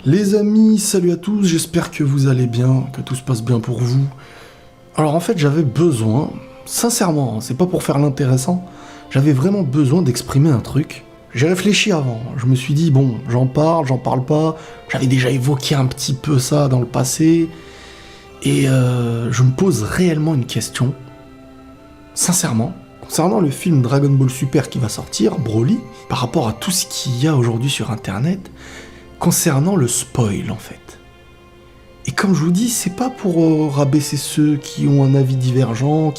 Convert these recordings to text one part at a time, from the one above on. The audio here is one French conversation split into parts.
Les amis, salut à tous, j'espère que vous allez bien, que tout se passe bien pour vous. Alors en fait j'avais besoin, sincèrement, c'est pas pour faire l'intéressant, j'avais vraiment besoin d'exprimer un truc. J'ai réfléchi avant, je me suis dit bon, j'en parle pas, j'avais déjà évoqué un petit peu ça dans le passé, et je me pose réellement une question, sincèrement, concernant le film Dragon Ball Super qui va sortir, Broly, par rapport à tout ce qu'il y a aujourd'hui sur internet, concernant le spoil en fait. Et comme je vous dis, c'est pas pour rabaisser ceux qui ont un avis divergent,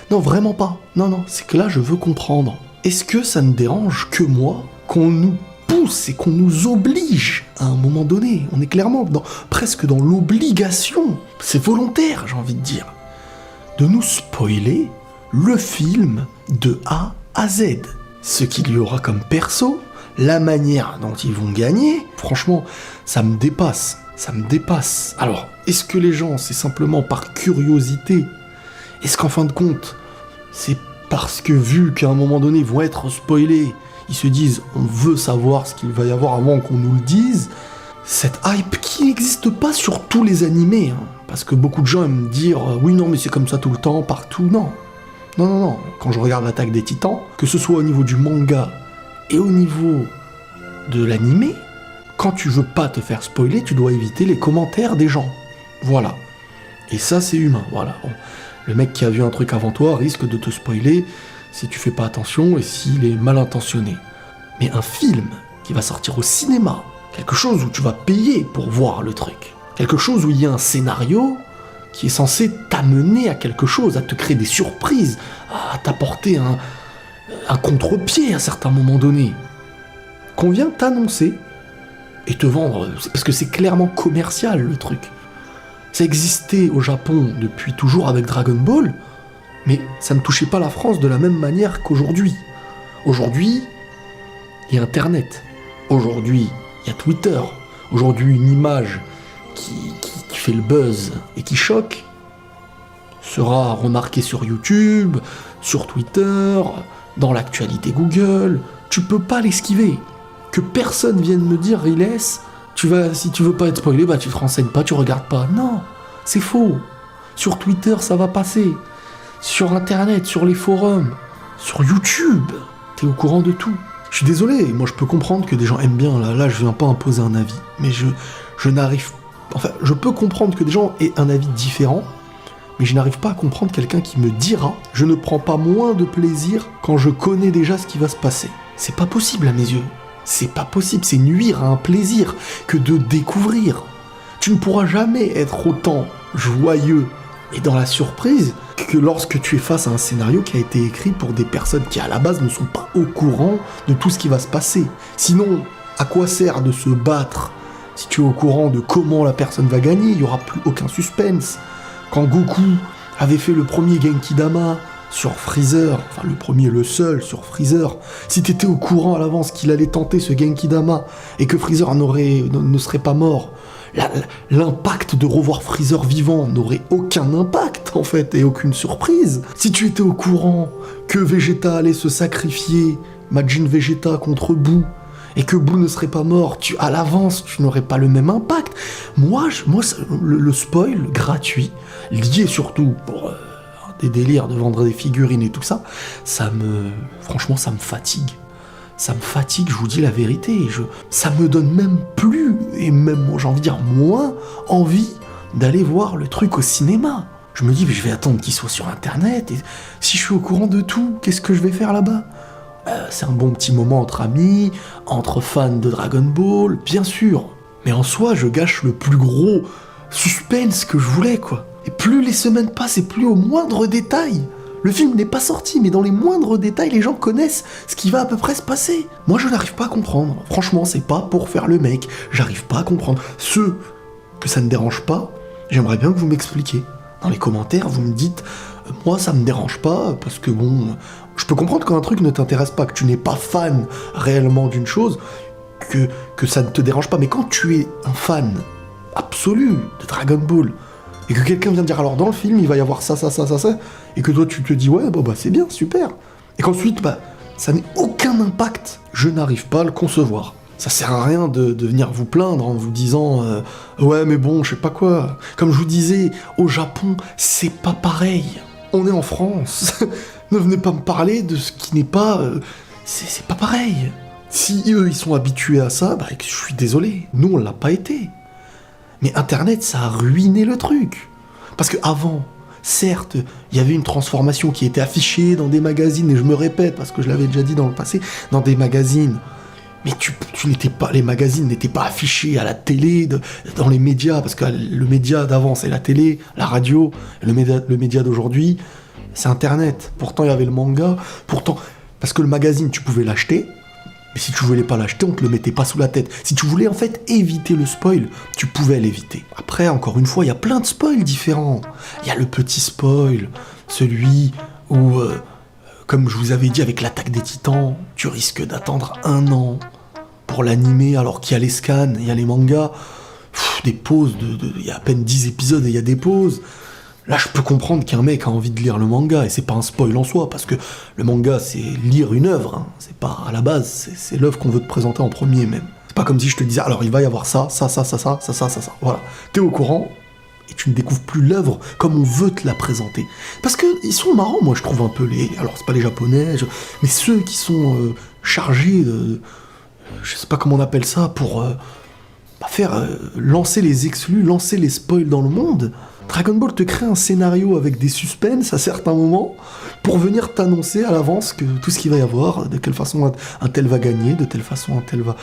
Non, vraiment pas. Non, c'est que là je veux comprendre. Est-ce que ça ne dérange que moi qu'on nous pousse et qu'on nous oblige à un moment donné? On est clairement presque dans l'obligation, c'est volontaire j'ai envie de dire, de nous spoiler le film de A à Z. Ce qu'il y aura comme perso, la manière dont ils vont gagner, franchement, ça me dépasse. Alors, est-ce que les gens, c'est simplement par curiosité? Est-ce qu'en fin de compte, c'est parce que vu qu'à un moment donné, ils vont être spoilés, ils se disent, on veut savoir ce qu'il va y avoir avant qu'on nous le dise? Cette hype qui n'existe pas sur tous les animés, hein, parce que beaucoup de gens aiment dire, oui, non, mais c'est comme ça tout le temps, partout, non. Non. Quand je regarde l'Attaque des Titans, que ce soit au niveau du manga et au niveau de l'animé, quand tu veux pas te faire spoiler, tu dois éviter les commentaires des gens. Voilà. Et ça, c'est humain, voilà. Le mec qui a vu un truc avant toi risque de te spoiler si tu fais pas attention et s'il est mal intentionné. Mais un film qui va sortir au cinéma, quelque chose où tu vas payer pour voir le truc, quelque chose où il y a un scénario qui est censé t'amener à quelque chose, à te créer des surprises, à t'apporter un contre-pied à certains moments donnés, qu'on vient t'annoncer et te vendre, parce que c'est clairement commercial le truc. Ça existait au Japon depuis toujours avec Dragon Ball, mais ça ne touchait pas la France de la même manière qu'aujourd'hui. Aujourd'hui, il y a Internet. Aujourd'hui, il y a Twitter. Aujourd'hui, une image qui fait le buzz et qui choque sera remarquée sur YouTube, sur Twitter, dans l'actualité Google. Tu peux pas l'esquiver. Que personne vienne me dire, Riles, si tu veux pas être spoilé, bah tu te renseignes pas, tu regardes pas. Non, c'est faux. Sur Twitter, ça va passer. Sur Internet, sur les forums, sur YouTube, t'es au courant de tout. Je suis désolé, moi je peux comprendre que des gens aiment bien, là je viens pas imposer un avis, mais je n'arrive... Enfin, je peux comprendre que des gens aient un avis différent, mais je n'arrive pas à comprendre quelqu'un qui me dira « Je ne prends pas moins de plaisir quand je connais déjà ce qui va se passer ». C'est pas possible à mes yeux. C'est pas possible, c'est nuire à un plaisir que de découvrir. Tu ne pourras jamais être autant joyeux et dans la surprise que lorsque tu es face à un scénario qui a été écrit pour des personnes qui à la base ne sont pas au courant de tout ce qui va se passer. Sinon, à quoi sert de se battre si tu es au courant de comment la personne va gagner? Il n'y aura plus aucun suspense. Quand Goku avait fait le premier Genkidama sur Freezer, enfin le premier, le seul sur Freezer, si t'étais au courant à l'avance qu'il allait tenter ce Genkidama et que Freezer ne serait pas mort, l'impact de revoir Freezer vivant n'aurait aucun impact en fait et aucune surprise. Si tu étais au courant que Vegeta allait se sacrifier, Majin Vegeta contre Boo, et que Boo ne serait pas mort, à l'avance, tu n'aurais pas le même impact. Moi le spoil gratuit, lié surtout pour des délires de vendre des figurines et tout ça, franchement, ça me fatigue. Ça me fatigue, je vous dis la vérité. Ça me donne même plus, et même, j'ai envie de dire, moins envie d'aller voir le truc au cinéma. Je me dis, mais je vais attendre qu'il soit sur Internet, et si je suis au courant de tout, qu'est-ce que je vais faire là-bas ? C'est un bon petit moment entre amis, entre fans de Dragon Ball, bien sûr. Mais en soi, je gâche le plus gros suspense que je voulais, quoi. Et plus les semaines passent, et plus au moindre détail. Le film n'est pas sorti, mais dans les moindres détails, les gens connaissent ce qui va à peu près se passer. Moi, je n'arrive pas à comprendre. Franchement, c'est pas pour faire le mec. J'arrive pas à comprendre. Ceux que ça ne dérange pas, j'aimerais bien que vous m'expliquiez. Dans les commentaires, vous me dites, moi, ça me dérange pas, parce que bon... Je peux comprendre quand un truc ne t'intéresse pas, que tu n'es pas fan réellement d'une chose, que ça ne te dérange pas. Mais quand tu es un fan absolu de Dragon Ball, et que quelqu'un vient de dire, alors dans le film, il va y avoir ça, et que toi tu te dis, ouais, bah c'est bien, super. Et qu'ensuite, ça n'ait aucun impact, je n'arrive pas à le concevoir. Ça sert à rien de venir vous plaindre en vous disant ouais mais bon, je sais pas quoi. Comme je vous disais, au Japon, c'est pas pareil. On est en France. Ne venez pas me parler de ce qui n'est pas... c'est pas pareil. Si eux, ils sont habitués à ça, bah, je suis désolé. Nous, on l'a pas été. Mais Internet, ça a ruiné le truc. Parce que avant, certes, il y avait une transformation qui était affichée dans des magazines, et je me répète, parce que je l'avais déjà dit dans le passé, dans des magazines. Mais tu n'étais pas, les magazines n'étaient pas affichés à la télé, dans les médias, parce que le média d'avant, c'est la télé, la radio, le média d'aujourd'hui, c'est Internet. Pourtant, il y avait le manga, parce que le magazine, tu pouvais l'acheter, mais si tu voulais pas l'acheter, on te le mettait pas sous la tête. Si tu voulais en fait éviter le spoil, tu pouvais l'éviter. Après, encore une fois, il y a plein de spoils différents. Il y a le petit spoil, celui où, comme je vous avais dit avec l'attaque des Titans, tu risques d'attendre 1 an pour l'animer, alors qu'il y a les scans, il y a les mangas, des pauses, il y a à peine 10 épisodes et il y a des pauses. Là, je peux comprendre qu'un mec a envie de lire le manga, et c'est pas un spoil en soi, parce que le manga, c'est lire une œuvre, hein. C'est pas à la base, c'est l'œuvre qu'on veut te présenter en premier même. C'est pas comme si je te disais, alors il va y avoir ça, voilà. T'es au courant, et tu ne découvres plus l'œuvre comme on veut te la présenter. Parce que ils sont marrants, moi je trouve un peu alors c'est pas les japonais, mais ceux qui sont chargés de... je sais pas comment on appelle ça, pour lancer les exclus, lancer les spoils dans le monde. Dragon Ball te crée un scénario avec des suspens à certains moments pour venir t'annoncer à l'avance que tout ce qu'il va y avoir, de quelle façon un tel va gagner, de telle façon un tel va...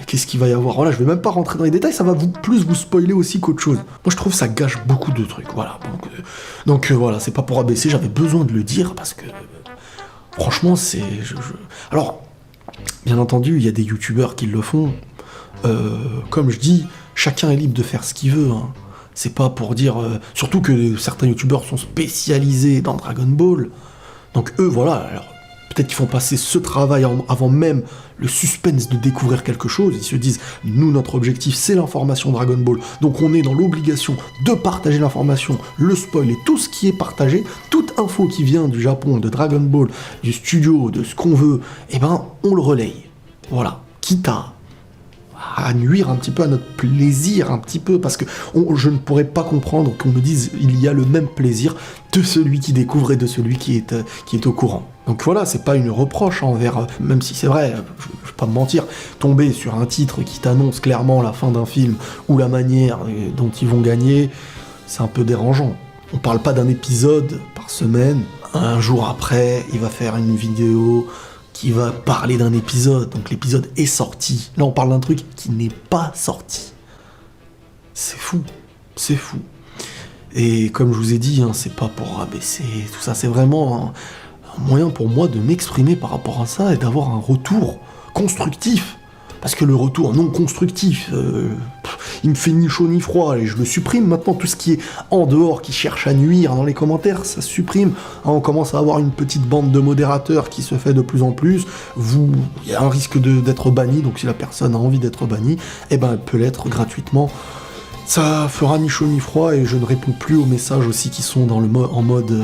Qu'est-ce qu'il va y avoir? Voilà, je vais même pas rentrer dans les détails, ça va plus vous spoiler aussi qu'autre chose. Moi je trouve que ça gâche beaucoup de trucs, voilà. Donc voilà, c'est pas pour abaisser, j'avais besoin de le dire parce que... franchement, c'est... Alors, bien entendu, il y a des youtubeurs qui le font. Comme je dis, chacun est libre de faire ce qu'il veut, hein. C'est pas pour dire... surtout que certains youtubeurs sont spécialisés dans Dragon Ball. Donc eux, voilà, alors peut-être qu'ils font passer ce travail avant même le suspense de découvrir quelque chose. Ils se disent, nous, notre objectif, c'est l'information Dragon Ball. Donc on est dans l'obligation de partager l'information, le spoil et tout ce qui est partagé. Toute info qui vient du Japon, de Dragon Ball, du studio, de ce qu'on veut, eh ben, on le relaye. Voilà. Quitte à nuire un petit peu à notre plaisir, un petit peu, parce que je ne pourrais pas comprendre qu'on me dise il y a le même plaisir de celui qui découvre et de celui qui est au courant. Donc voilà, c'est pas une reproche envers, même si c'est vrai, je vais pas me mentir, tomber sur un titre qui t'annonce clairement la fin d'un film ou la manière dont ils vont gagner, c'est un peu dérangeant. On parle pas d'un épisode par semaine, un jour après, il va faire une vidéo qui va parler d'un épisode, donc l'épisode est sorti. Là, on parle d'un truc qui n'est pas sorti. C'est fou, c'est fou. Et comme je vous ai dit, hein, c'est pas pour rabaisser tout ça, c'est vraiment un moyen pour moi de m'exprimer par rapport à ça et d'avoir un retour constructif. Parce que le retour non constructif, il me fait ni chaud ni froid, et je le supprime maintenant. Tout ce qui est en dehors, qui cherche à nuire dans les commentaires, ça se supprime. Hein, on commence à avoir une petite bande de modérateurs qui se fait de plus en plus. Il y a un risque d'être banni, donc si la personne a envie d'être bannie, eh ben, elle peut l'être gratuitement. Ça fera ni chaud ni froid, et je ne réponds plus aux messages aussi qui sont en mode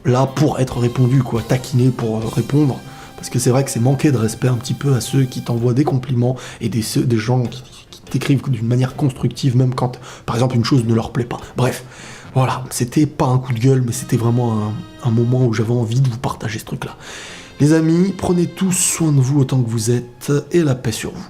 là pour être répondu, quoi, taquiner pour répondre. Parce que c'est vrai que c'est manquer de respect un petit peu à ceux qui t'envoient des compliments et des gens qui t'écrivent d'une manière constructive, même quand, par exemple, une chose ne leur plaît pas. Bref, voilà, c'était pas un coup de gueule, mais c'était vraiment un moment où j'avais envie de vous partager ce truc-là. Les amis, prenez tous soin de vous autant que vous êtes, et la paix sur vous.